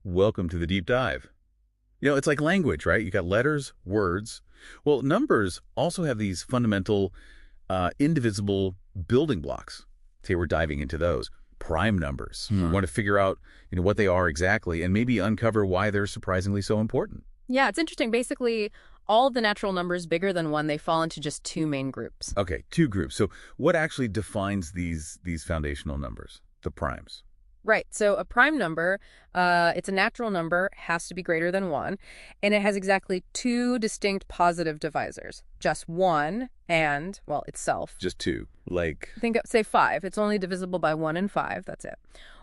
Welcome to the deep dive. It's like language, right? You got letters, words. Well, numbers also have these fundamental, indivisible building blocks. Today we're diving into those. Prime numbers. We want to figure out, what they are exactly and maybe uncover why they're surprisingly so important. Yeah, it's interesting. Basically, all of the natural numbers bigger than one, they fall into just two main groups. Okay, two groups. So what actually defines these foundational numbers, the primes? Right. So a prime number, it's a natural number, has to be greater than one, and it has exactly two distinct positive divisors. Just one and, well, itself. Just two. Like, Say 5. It's only divisible by 1 and 5. That's it.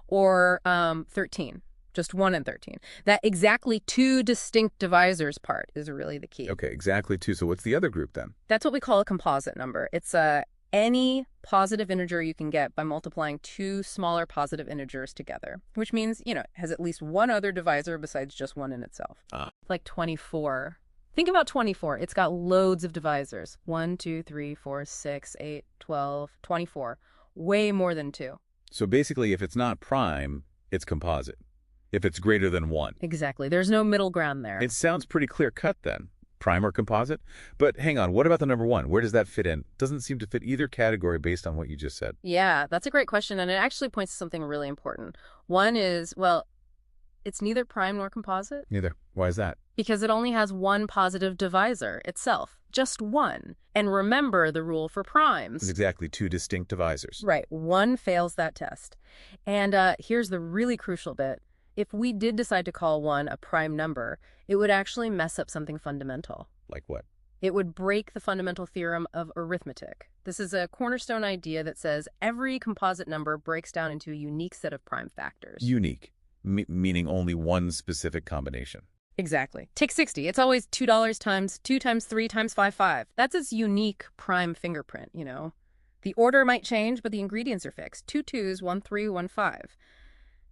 Or 13. Just 1 and 13. That exactly two distinct divisors part is really the key. okay, exactly two. So what's the other group then? That's what we call a composite number. It's any positive integer you can get by multiplying two smaller positive integers together, which means, it has at least one other divisor besides just one in itself. Like 24. Think about 24. It's got loads of divisors. 1, 2, 3, 4, 6, 8, 12, 24. Way more than two. So basically, if it's not prime, it's composite. If it's greater than 1. Exactly. There's no middle ground there. It sounds pretty clear-cut then. Prime or composite? But hang on, what about the number 1? Where does that fit in? Doesn't seem to fit either category based on what you just said. Yeah, that's a great question, and it actually points to something really important. One is, well, it's neither prime nor composite. Neither. Why is that? Because it only has one positive divisor itself. Just one. And remember the rule for primes. It's exactly two distinct divisors. Right. One fails that test. And here's the really crucial bit. If we did decide to call one a prime number, it would actually mess up something fundamental. Like what? It would break the fundamental theorem of arithmetic. This is a cornerstone idea that says every composite number breaks down into a unique set of prime factors. Unique, meaning only one specific combination. Exactly. Take 60. It's always $2 times 2 times 3 times 5, 5. That's its unique prime fingerprint, The order might change, but the ingredients are fixed. 2 2s, 1 3, 1 5.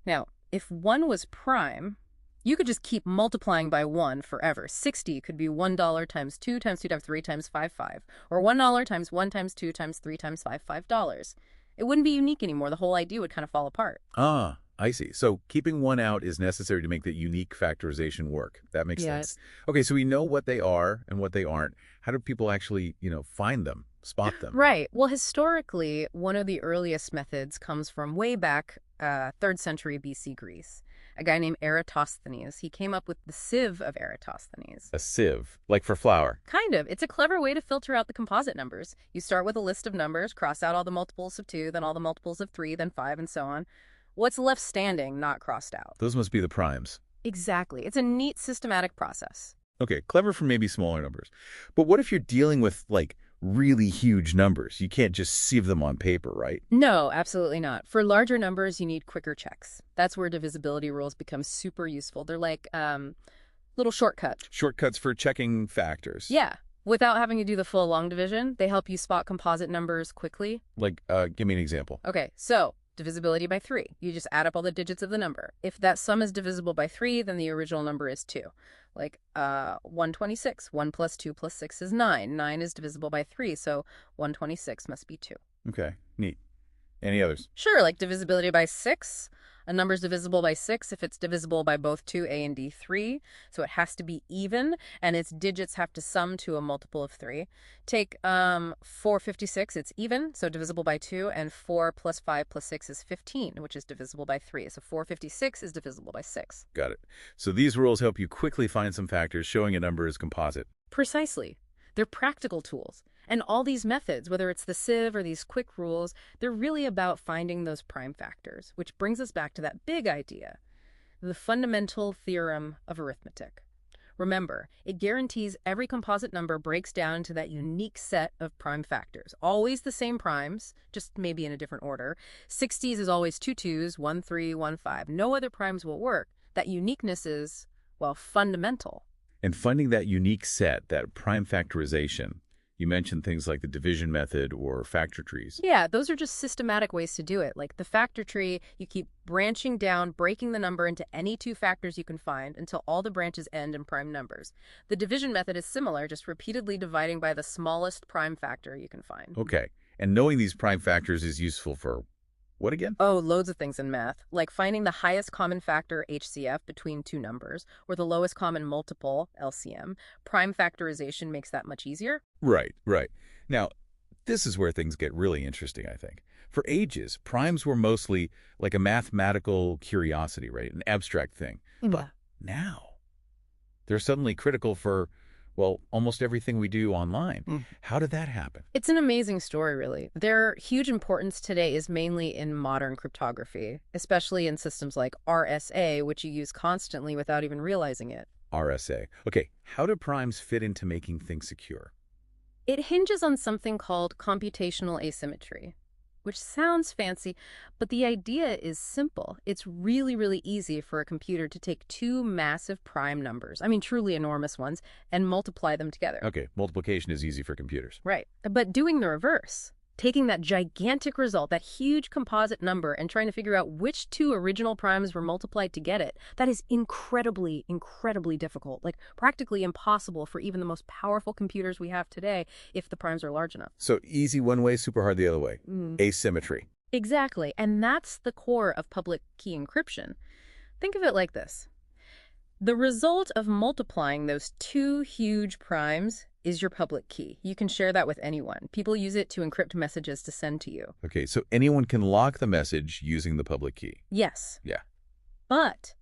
Now, if 1 was prime, you could just keep multiplying by 1 forever. 60 could be $1 times 2 times 2 times 3 times 5, 5. Or $1 times 1 times 2 times 3 times 5, $5. It wouldn't be unique anymore. The whole idea would kind of fall apart. Ah, I see. So keeping one out is necessary to make the unique factorization work. That makes sense. Okay, so we know what they are and what they aren't. How do people actually, find them, spot them? Right. Well, historically, one of the earliest methods comes from way back 3rd century BC Greece. A guy named Eratosthenes. He came up with the sieve of Eratosthenes. A sieve, like for flour. Kind of. It's a clever way to filter out the composite numbers. You start with a list of numbers, cross out all the multiples of 2, then all the multiples of 3, then 5, and so on. What's left standing, not crossed out? Those must be the primes. Exactly. It's a neat systematic process. Okay, clever for maybe smaller numbers. But what if you're dealing with, really huge numbers? You can't just sieve them on paper, right? No, absolutely not. For larger numbers, you need quicker checks. That's where divisibility rules become super useful. They're like little shortcuts. Shortcuts for checking factors. Yeah. Without having to do the full long division, they help you spot composite numbers quickly. Give me an example. Okay, so divisibility by 3. You just add up all the digits of the number. If that sum is divisible by 3, then the original number is 2. 126. 1 plus 2 plus 6 is 9. 9 is divisible by 3, so 126 must be 2. Okay, neat. Any others? Sure, like divisibility by 6. A number is divisible by 6 if it's divisible by both 2a and d3, so it has to be even, and its digits have to sum to a multiple of 3. Take 456, it's even, so divisible by 2, and 4 plus 5 plus 6 is 15, which is divisible by 3. So 456 is divisible by 6. Got it. So these rules help you quickly find some factors showing a number is composite. Precisely. They're practical tools. And all these methods, whether it's the sieve or these quick rules, they're really about finding those prime factors, which brings us back to that big idea, the fundamental theorem of arithmetic. Remember, it guarantees every composite number breaks down into that unique set of prime factors. Always the same primes, just maybe in a different order. 60s is always 2 2s, 1 3, 1 5. No other primes will work. That uniqueness is, well, fundamental. And finding that unique set, that prime factorization, you mentioned things like the division method or factor trees. Yeah, those are just systematic ways to do it. Like the factor tree, you keep branching down, breaking the number into any two factors you can find until all the branches end in prime numbers. The division method is similar, just repeatedly dividing by the smallest prime factor you can find. Okay. And knowing these prime factors is useful for What again? Oh, loads of things in math, like finding the highest common factor HCF between two numbers, or the lowest common multiple LCM. Prime factorization makes that much easier. Right, right. Now, this is where things get really interesting, I think. For ages, primes were mostly like a mathematical curiosity, right? An abstract thing. But Yeah. now, they're suddenly critical for, well, almost everything we do online. Mm. How did that happen? It's an amazing story, really. Their huge importance today is mainly in modern cryptography, especially in systems like RSA, which you use constantly without even realizing it. RSA. Okay, how do primes fit into making things secure? It hinges on something called computational asymmetry, which sounds fancy, but the idea is simple. It's really, really easy for a computer to take two massive prime numbers, I mean truly enormous ones, and multiply them together. Okay, multiplication is easy for computers. Right. But doing the reverse, taking that gigantic result, that huge composite number, and trying to figure out which two original primes were multiplied to get it, that is incredibly, incredibly difficult, like practically impossible for even the most powerful computers we have today if the primes are large enough. So easy one way, super hard the other way. Asymmetry. Exactly. And that's the core of public key encryption. Think of it like this. The result of multiplying those two huge primes is your public key. You can share that with anyone. People use it to encrypt messages to send to you. Okay, so anyone can lock the message using the public key. Yes. Yeah. But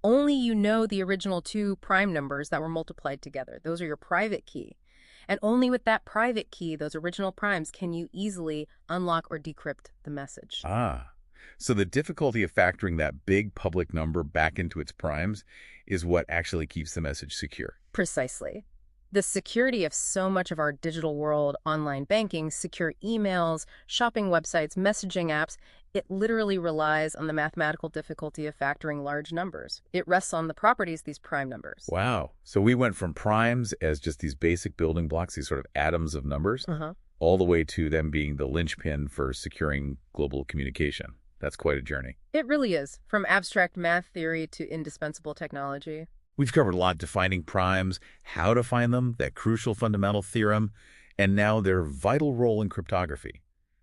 only you know the original two prime numbers that were multiplied together. Those are your private key. And only with that private key, those original primes, can you easily unlock or decrypt the message. Ah. So the difficulty of factoring that big public number back into its primes is what actually keeps the message secure. Precisely. The security of so much of our digital world, online banking, secure emails, shopping websites, messaging apps, it literally relies on the mathematical difficulty of factoring large numbers. It rests on the properties of these prime numbers. Wow. So we went from primes as just these basic building blocks, these sort of atoms of numbers, all the way to them being the linchpin for securing global communication. That's quite a journey. It really is, from abstract math theory to indispensable technology. We've covered a lot defining primes, how to find them, that crucial fundamental theorem, and now their vital role in cryptography.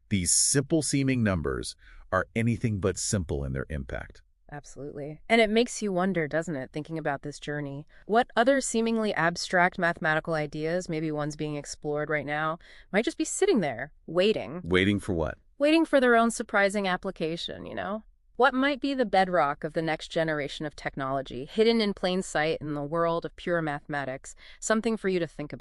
These simple-seeming numbers are anything but simple in their impact. Absolutely. And it makes you wonder, doesn't it, thinking about this journey? What other seemingly abstract mathematical ideas, maybe ones being explored right now, might just be sitting there, waiting. Waiting for what? Waiting for their own surprising application, you know? What might be the bedrock of the next generation of technology, hidden in plain sight in the world of pure mathematics? Something for you to think about.